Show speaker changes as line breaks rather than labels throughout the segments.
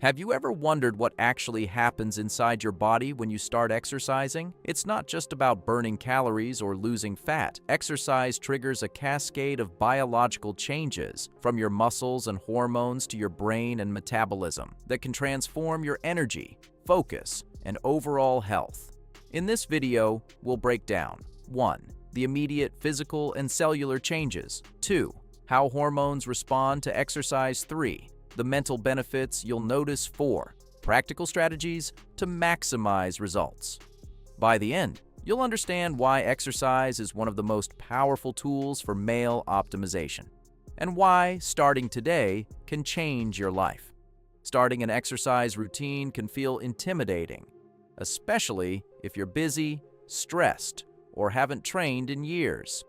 Have you ever wondered what actually happens inside your body when you start exercising? It's not just about burning calories or losing fat. Exercise triggers a cascade of biological changes, from your muscles and hormones to your brain and metabolism, that can transform your energy, focus, and overall health. In this video, we'll break down 1. The immediate physical and cellular changes. 2. How hormones respond to exercise. 3. The mental benefits you'll notice. 4. Practical strategies to maximize results. By the end, you'll understand why exercise is one of the most powerful tools for male optimization, and why starting today can change your life. Starting an exercise routine can feel intimidating, especially if you're busy, stressed, or haven't trained in years.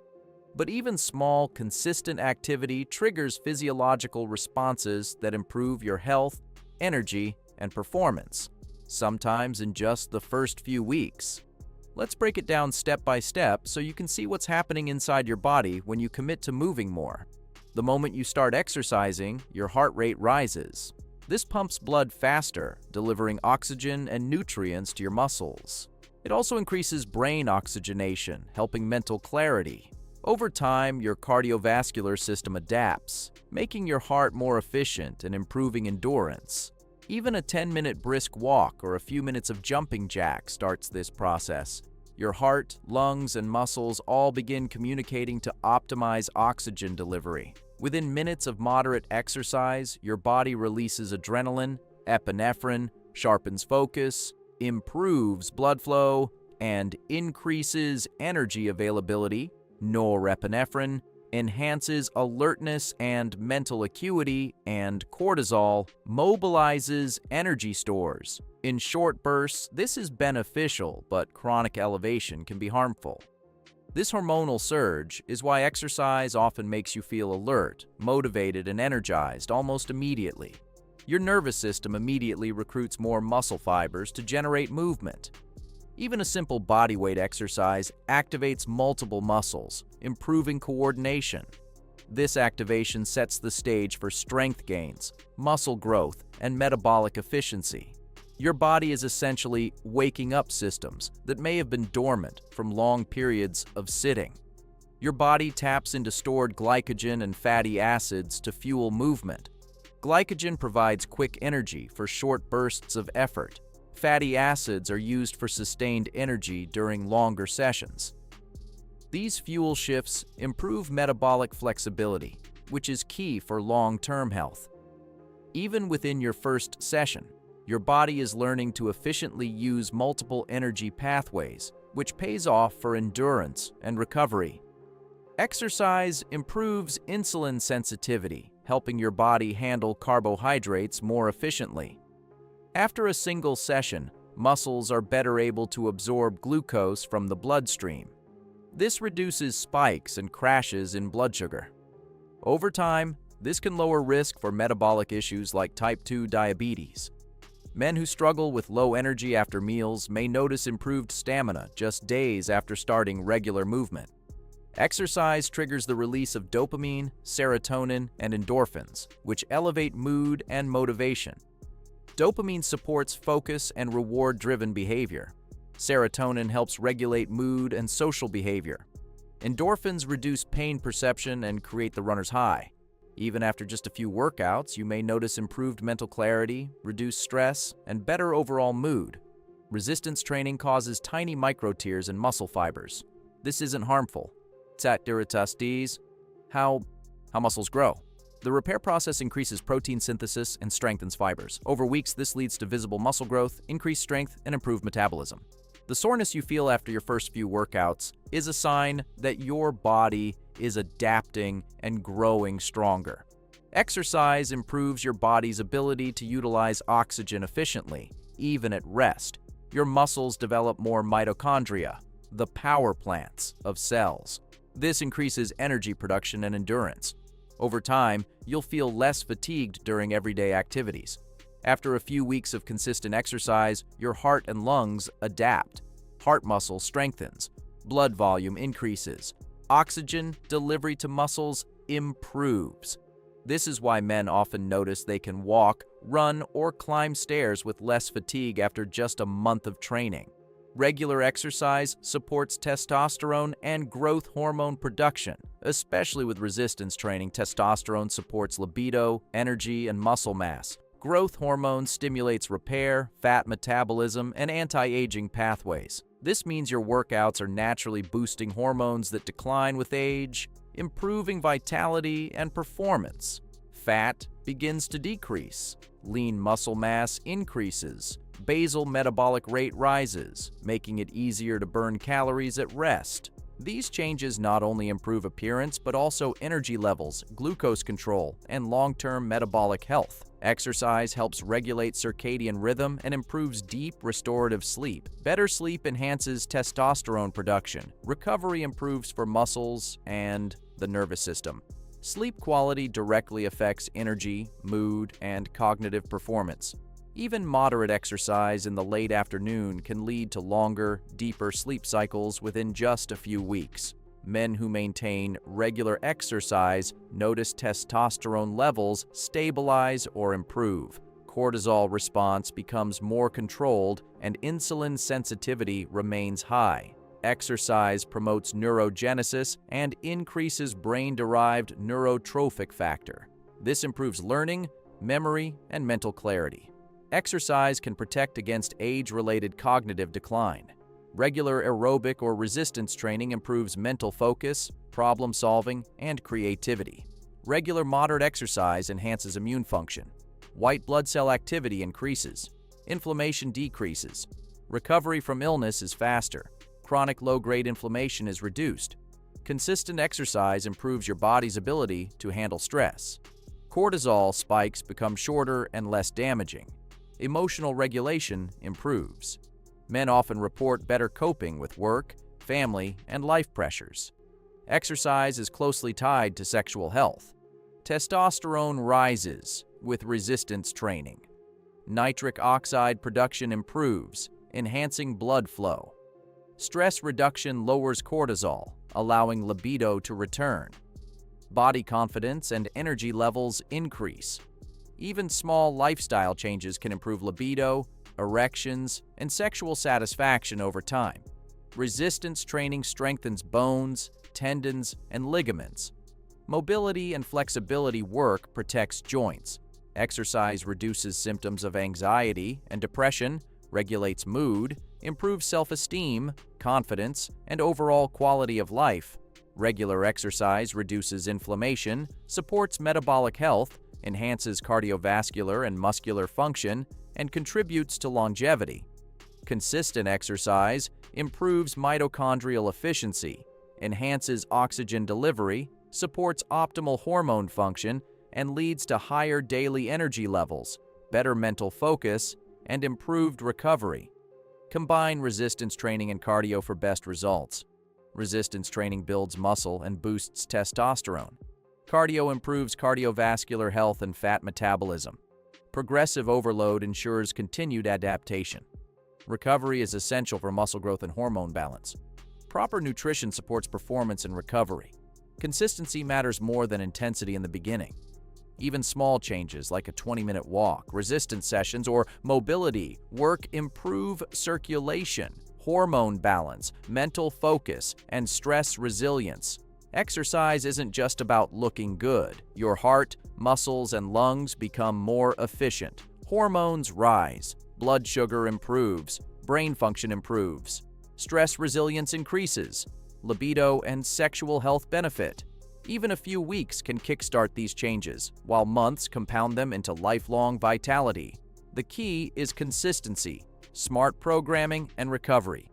But even small, consistent activity triggers physiological responses that improve your health, energy, and performance, sometimes in just the first few weeks. Let's break it down step by step so you can see what's happening inside your body when you commit to moving more. The moment you start exercising, your heart rate rises. This pumps blood faster, delivering oxygen and nutrients to your muscles. It also increases brain oxygenation, helping mental clarity. Over time, your cardiovascular system adapts, making your heart more efficient and improving endurance. Even a 10-minute brisk walk or a few minutes of jumping jack starts this process. Your heart, lungs, and muscles all begin communicating to optimize oxygen delivery. Within minutes of moderate exercise, your body releases adrenaline, epinephrine, sharpens focus, improves blood flow, and increases energy availability. Norepinephrine enhances alertness and mental acuity, and cortisol mobilizes energy stores. In short bursts, this is beneficial, but chronic elevation can be harmful. This hormonal surge is why exercise often makes you feel alert, motivated, and energized almost immediately. Your nervous system immediately recruits more muscle fibers to generate movement. Even a simple bodyweight exercise activates multiple muscles, improving coordination. This activation sets the stage for strength gains, muscle growth, and metabolic efficiency. Your body is essentially waking up systems that may have been dormant from long periods of sitting. Your body taps into stored glycogen and fatty acids to fuel movement. Glycogen provides quick energy for short bursts of effort. Fatty acids are used for sustained energy during longer sessions. These fuel shifts improve metabolic flexibility, which is key for long-term health. Even within your first session, your body is learning to efficiently use multiple energy pathways, which pays off for endurance and recovery. Exercise improves insulin sensitivity, helping your body handle carbohydrates more efficiently. After a single session, muscles are better able to absorb glucose from the bloodstream. This reduces spikes and crashes in blood sugar. Over time, this can lower risk for metabolic issues like type 2 diabetes. Men who struggle with low energy after meals may notice improved stamina just days after starting regular movement. Exercise triggers the release of dopamine, serotonin, and endorphins, which elevate mood and motivation. Dopamine supports focus and reward-driven behavior. Serotonin helps regulate mood and social behavior. Endorphins reduce pain perception and create the runner's high. Even after just a few workouts, you may notice improved mental clarity, reduced stress, and better overall mood. Resistance training causes tiny microtears in muscle fibers. This isn't harmful. Testosterone, how muscles grow. The repair process increases protein synthesis and strengthens fibers. Over weeks, this leads to visible muscle growth, increased strength, and improved metabolism. The soreness you feel after your first few workouts is a sign that your body is adapting and growing stronger. Exercise improves your body's ability to utilize oxygen efficiently, even at rest. Your muscles develop more mitochondria, the power plants of cells. This increases energy production and endurance. Over time, you'll feel less fatigued during everyday activities. After a few weeks of consistent exercise, your heart and lungs adapt. Heart muscle strengthens, blood volume increases, oxygen delivery to muscles improves. This is why men often notice they can walk, run, or climb stairs with less fatigue after just a month of training. Regular exercise supports testosterone and growth hormone production. Especially with resistance training, testosterone supports libido, energy, and muscle mass. Growth hormone stimulates repair, fat metabolism, and anti-aging pathways. This means your workouts are naturally boosting hormones that decline with age, improving vitality and performance. Fat begins to decrease. Lean muscle mass increases. Basal metabolic rate rises, making it easier to burn calories at rest. These changes not only improve appearance but also energy levels, glucose control, and long-term metabolic health. Exercise helps regulate circadian rhythm and improves deep, restorative sleep. Better sleep enhances testosterone production. Recovery improves for muscles and the nervous system. Sleep quality directly affects energy, mood, and cognitive performance. Even moderate exercise in the late afternoon can lead to longer, deeper sleep cycles within just a few weeks. Men who maintain regular exercise notice testosterone levels stabilize or improve. Cortisol response becomes more controlled and insulin sensitivity remains high. Exercise promotes neurogenesis and increases brain-derived neurotrophic factor. This improves learning, memory, and mental clarity. Exercise can protect against age-related cognitive decline. Regular aerobic or resistance training improves mental focus, problem-solving, and creativity. Regular moderate exercise enhances immune function. White blood cell activity increases. Inflammation decreases. Recovery from illness is faster. Chronic low-grade inflammation is reduced. Consistent exercise improves your body's ability to handle stress. Cortisol spikes become shorter and less damaging. Emotional regulation improves. Men often report better coping with work, family, and life pressures. Exercise is closely tied to sexual health. Testosterone rises with resistance training. Nitric oxide production improves, enhancing blood flow. Stress reduction lowers cortisol, allowing libido to return. Body confidence and energy levels increase. Even small lifestyle changes can improve libido, erections, and sexual satisfaction over time. Resistance training strengthens bones, tendons, and ligaments. Mobility and flexibility work protects joints. Exercise reduces symptoms of anxiety and depression, regulates mood, improves self-esteem, confidence, and overall quality of life. Regular exercise reduces inflammation, supports metabolic health, enhances cardiovascular and muscular function, and contributes to longevity. Consistent exercise improves mitochondrial efficiency, enhances oxygen delivery, supports optimal hormone function, and leads to higher daily energy levels, better mental focus, and improved recovery. Combine resistance training and cardio for best results. Resistance training builds muscle and boosts testosterone. Cardio improves cardiovascular health and fat metabolism. Progressive overload ensures continued adaptation. Recovery is essential for muscle growth and hormone balance. Proper nutrition supports performance and recovery. Consistency matters more than intensity in the beginning. Even small changes like a 20-minute walk, resistance sessions, or mobility work improve circulation, hormone balance, mental focus, and stress resilience. Exercise isn't just about looking good. Your heart, muscles, and lungs become more efficient. Hormones rise, blood sugar improves, brain function improves, stress resilience increases, libido and sexual health benefit. Even a few weeks can kickstart these changes, while months compound them into lifelong vitality. The key is consistency, smart programming, and recovery.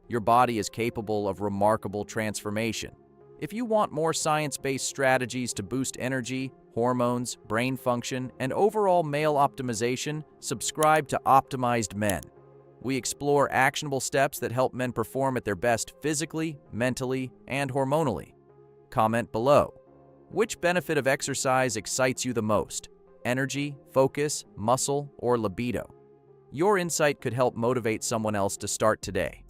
Your body is capable of remarkable transformation. If you want more science-based strategies to boost energy, hormones, brain function, and overall male optimization, subscribe to Optimized Men. We explore actionable steps that help men perform at their best physically, mentally, and hormonally. Comment below. Which benefit of exercise excites you the most? Energy, focus, muscle, or libido? Your insight could help motivate someone else to start today.